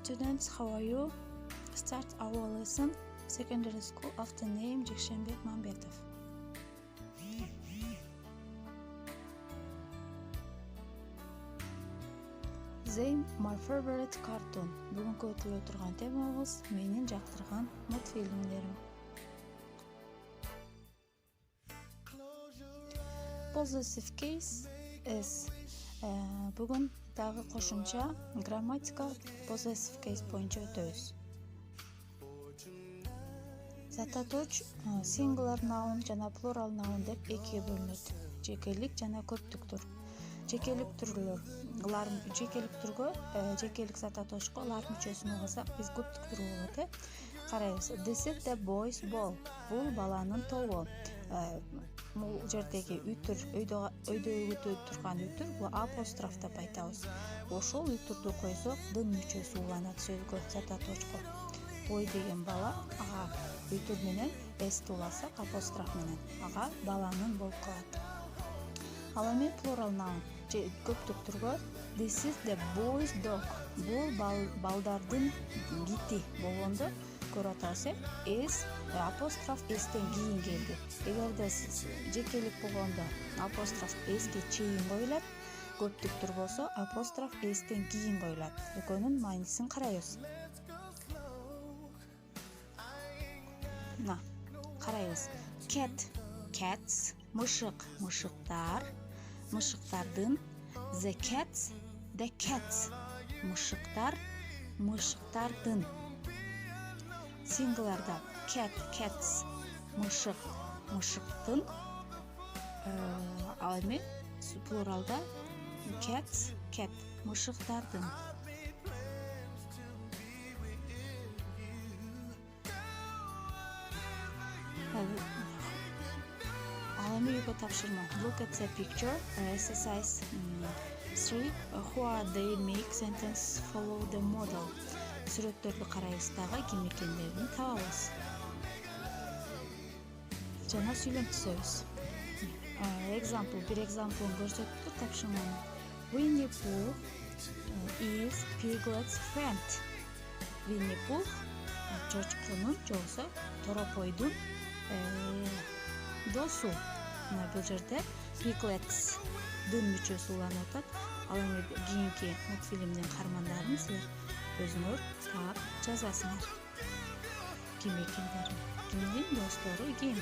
students, how are you? Start our lesson. Secondary School of the name Jekşenbek Mambetov. They my favorite cartoon. Бүгүнкү өтүлө турган темабыз менин жактырган мультфильмдерим. Possessive case is бүгүн дагы кошумча грамматика possessive case боюнча өтөбүз. Зататоч singular noun жана plural noun деп экиге бөлүнөт. Жекелик жана көптүктүр. Жекелик түрлөр. Жекелик түргө, жекелик зататочко лар мүчөсүн алсак, биз көптүк түргө болот. Карайбыз. This is the boy's ball. Бул баланын тобу. Бул жердеги үтүр, өйдө өгүтүп турган үтүр, бул апостроф деп айтабыз. Ошол үтүрдү койсок, дын мүчөсү уланат сөзгө зататочко. Boy деген бала, ага үтүр менен s уласак, апостроф менен ага баланын болуп калат. Ал эми plural noun көптүк түргө this is the boy's dog. Бул балдардын гити болгондо көрүп атабыз. S апостроф s'тен кийин келди. Эгерде жекелик болгондо апостроф s'ке чейин коюлат, көптүк түр болсо апостроф s'тен кийин коюлат. Экөөнүн маанисин карайбыз. Карайбыз. Cat, cats, мышык, мышыктар, мышыктардын. The cats, the cats, мышыктар, мышыктардын. Сингуларда cat, cats, мышык, мышыктын. Ал эми плуралда cats, cat, мышыктардын. Ал эми үйгө тапшырма. Look at the picture. Exercise 3. Who are they? Make sentence. Follow the model. Сүрөттөрдү карайбыз дагы ким экендерин табабыз. Жана сүйлөм түзөбүз. Bir example көрсөттүк тапшырманы. Winnie Pooh is Piglet's friend. Winnie Pooh чочкунун жобосу торопойдун досу. Бул жерде Piglets дын мүчөсү уланып атат. Ал эми кийинки мультфильмдин каармандарын силер өзүңөр таап жазасыңар. Ким экендерин, кимдин достору ким.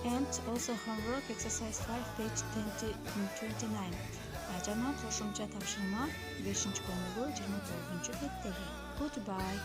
And also homework exercise 5 page 29. Жана кошумча тапшырма 5-бөлүгү 29-беттеги. Goodbye.